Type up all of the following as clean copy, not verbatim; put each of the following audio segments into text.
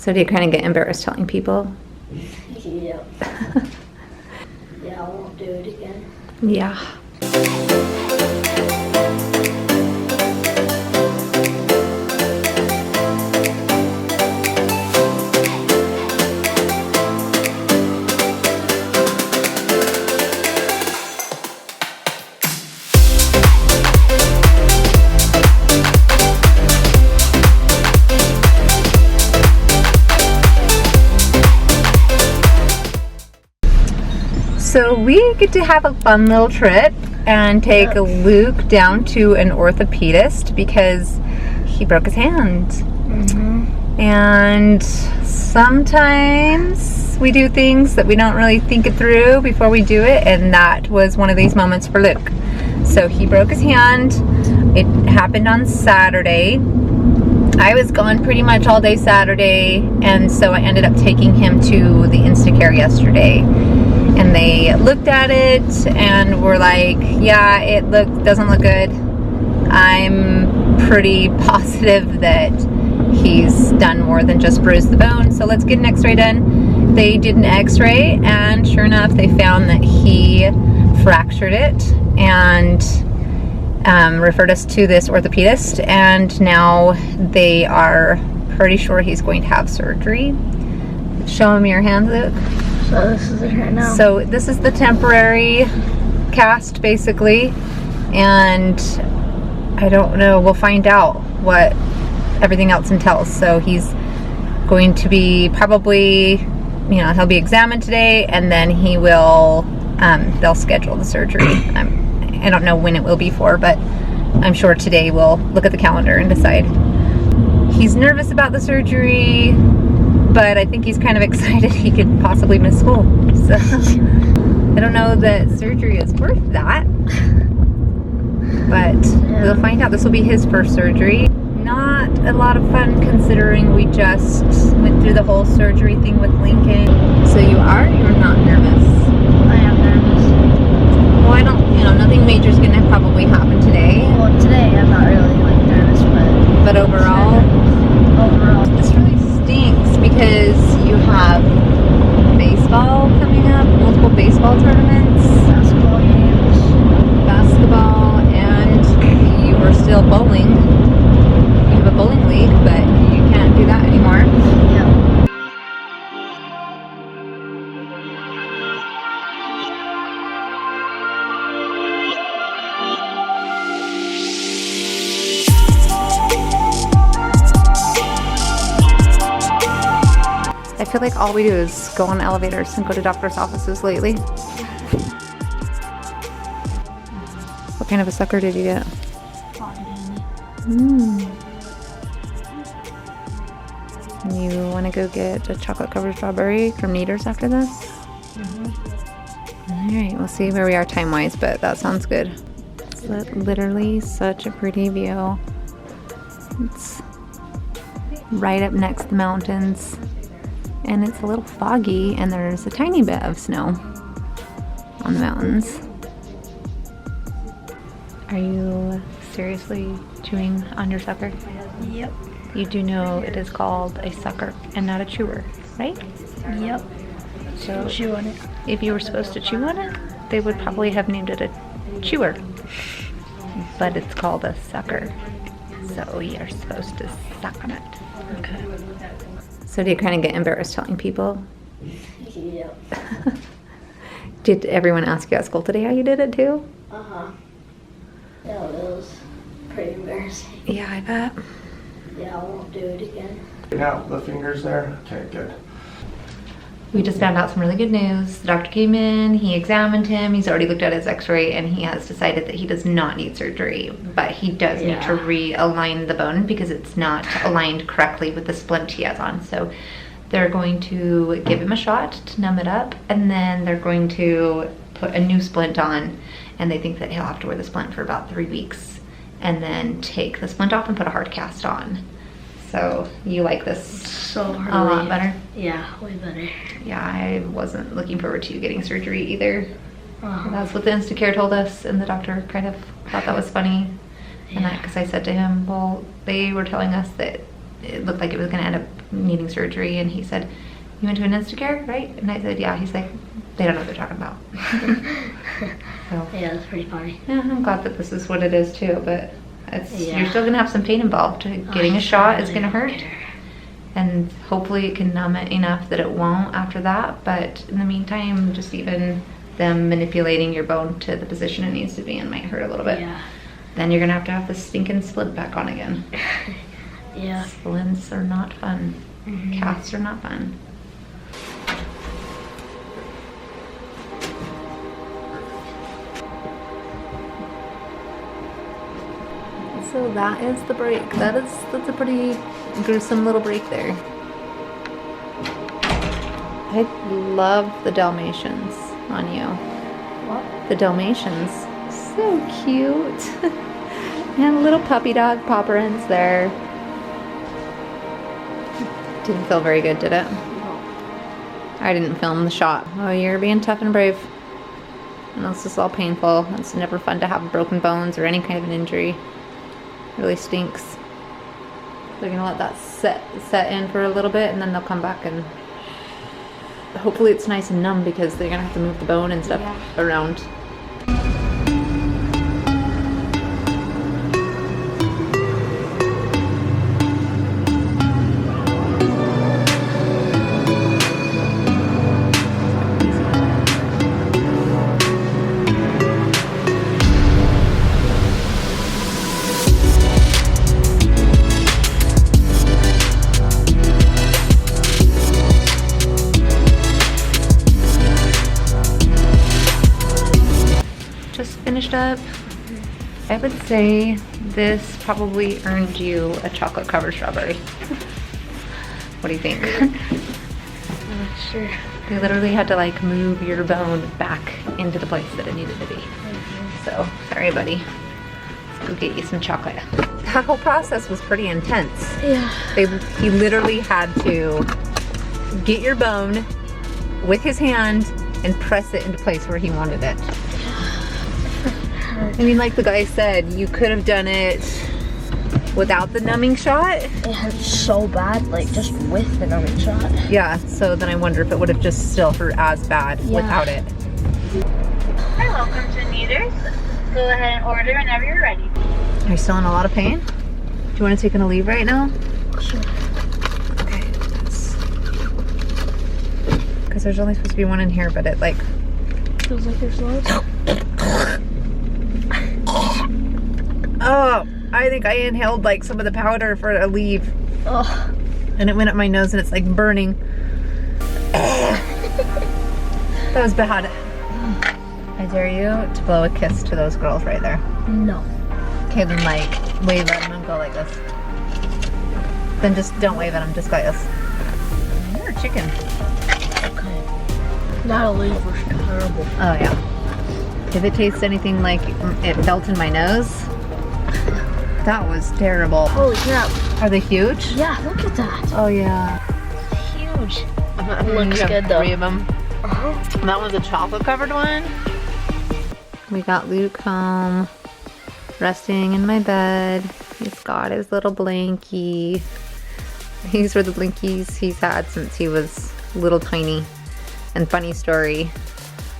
So do you kind of get embarrassed telling people? Yep. Yeah, I won't do it again. Yeah. So we get to have a fun little trip and take Luke down to an orthopedist because he broke his hand. And sometimes we do things that we don't really think it through before we do it, and that was one of these moments for Luke. So he broke his hand. It happened on Saturday. I was gone pretty much all day Saturday, and so I ended up taking him to the Instacare yesterday. And they looked at it and were like, yeah, it doesn't look good. I'm pretty positive that he's done more than just bruise the bone, so let's get an x-ray done. They did an x-ray, and sure enough, they found that he fractured it and referred us to this orthopedist, and now they are pretty sure he's going to have surgery. Show him your hand, Luke. So this is it right now. So this is the temporary cast, basically, and I don't know, we'll find out what everything else entails. So he's going to be probably, he'll be examined today, and then he will, they'll schedule the surgery. I don't know when it will be for, but I'm sure today we'll look at the calendar and decide. He's nervous about the surgery, but I think he's kind of excited he could possibly miss school. So I don't know that surgery is worth that, but we'll find out. This will be his first surgery. Not a lot of fun considering we just went through the whole surgery thing with Lincoln. So you're not nervous? I am nervous. Well, I don't, nothing major is going to probably happen today. Well, today I'm not really nervous, but overall, this really stinks because you have baseball coming up, multiple baseball tournaments, basketball, and you were still bowling. You have a bowling league, but you can't do that anymore. Yeah. I feel like all we do is go on elevators and go to doctor's offices lately. What kind of a sucker did you get? You want to go get a chocolate covered strawberry from Kneaders after this? Alright, we'll see where we are time-wise, but that sounds good. It's literally such a pretty view. It's right up next to the mountains. And it's a little foggy, and there's a tiny bit of snow on the mountains. Are you seriously chewing on your sucker? Yep. You do know it is called a sucker and not a chewer, right? Yep. So Chew on it. if you were supposed to chew on it, they would probably have named it a chewer. But it's called a sucker. So you're supposed to suck on it. Okay. So do you kind of get embarrassed telling people? Yep. Did everyone ask you at school today how you did it too? Yeah, it was pretty embarrassing. Yeah, I bet. Yeah, I won't do it again. Yeah, the fingers there. Okay, good. We just found out some really good news. The doctor came in, he examined him, he's already looked at his x-ray, and he has decided that he does not need surgery, but he does need to realign the bone because it's not aligned correctly with the splint he has on. So they're going to give him a shot to numb it up, and then they're going to put a new splint on, and they think that he'll have to wear the splint for about 3 weeks, and then take the splint off and put a hard cast on. So you like this So a lot better? Yeah, way better. Yeah, I wasn't looking forward to you getting surgery either. That's what the Instacare told us, and the doctor kind of thought that was funny. And because I said to him, well, they were telling us that it looked like it was going to end up needing surgery, and he said, "You went to an Instacare, right?" And I said, "Yeah." He's like, "They don't know what they're talking about." So, Yeah, that's pretty funny. yeah, I'm glad that this is what it is too, but Yeah. you're still gonna have some pain involved. Getting a shot is gonna hurt, and hopefully it can numb it enough that it won't after that. But in the meantime, just even them manipulating your bone to the position it needs to be in might hurt a little bit. Yeah. Then you're gonna have the stinking splint back on again. Yeah. Splints are not fun. Casts are not fun. So that is the break. That's a pretty gruesome little break there. I love the Dalmatians on you. What? The Dalmatians. So cute. And a little puppy dog paw prints there. Didn't feel very good, did it? No. I didn't film the shot. Oh, you're being tough and brave. And this is all painful. It's never fun to have broken bones or any kind of an injury. It really stinks. They're gonna let that set in for a little bit, and then they'll come back, and hopefully it's nice and numb because they're gonna have to move the bone and stuff around. Finished up. I would say this probably earned you a chocolate covered strawberry. What do you think? I'm not sure. They literally had to like move your bone back into the place that it needed to be. So sorry, buddy. Let's go get you some chocolate. That whole process was pretty intense. Yeah. He literally had to get your bone with his hand and press it into place where he wanted it. I mean, like the guy said, you could have done it without the numbing shot. It hurts so bad, like just with the numbing shot. Yeah, so then I wonder if it would have just still hurt as bad without it. Hi, welcome to Neither's. Go ahead and order whenever you're ready. Are you still in a lot of pain? Do you want to take a leave right now? Sure. Okay. Because there's only supposed to be one in here, but it like... Feels like there's loads. Oh, I think I inhaled like some of the powder for a leave. Oh. And it went up my nose and it's like burning. That was bad. I dare you to blow a kiss to those girls right there. No. Okay, then like wave at them and go like this. Then just don't wave at them, just go like this. You're a chicken. Okay. That leaf was terrible. Oh yeah. If it tastes anything like it felt in my nose, that was terrible. Holy crap. Are they huge? Yeah, look at that. Oh yeah. Huge. It looks good though. 3 of them. Uh-huh. And that was a chocolate covered one. We got Luke home, resting in my bed. He's got his little blankie. These were the blankies he's had since he was little tiny. And funny story,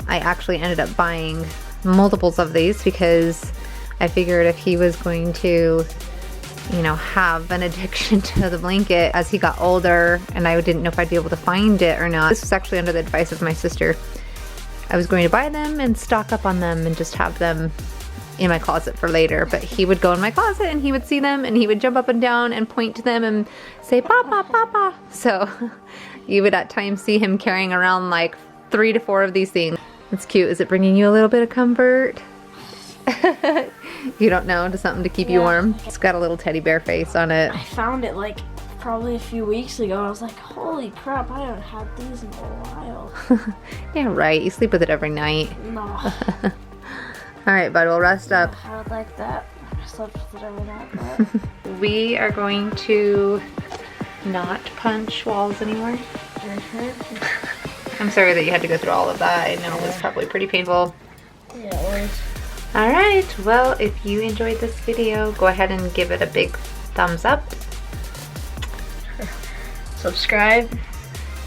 I actually ended up buying multiples of these because I figured if he was going to, you know, have an addiction to the blanket as he got older, and I didn't know if I'd be able to find it or not. This was actually under the advice of my sister. I was going to buy them and stock up on them and just have them in my closet for later, but he would go in my closet and he would see them and he would jump up and down and point to them and say, "Papa, Papa." So you would at times see him carrying around like 3 to 4 of these things. It's cute. Is it bringing you a little bit of comfort? You don't know, just something to keep you warm. It's got a little teddy bear face on it. I found it like probably a few weeks ago. I was like, holy crap, I haven't had these in a while. Yeah, right. You sleep with it every night. No. All right, bud, we'll rest up. I would like that. I slept with it every night, but... We are going to not punch walls anymore. I'm sorry that you had to go through all of that. I know it was probably pretty painful. Yeah, it was. Alright, well, if you enjoyed this video, go ahead and give it a big thumbs up. subscribe.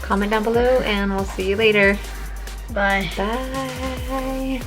Comment down below, and we'll see you later. Bye. Bye.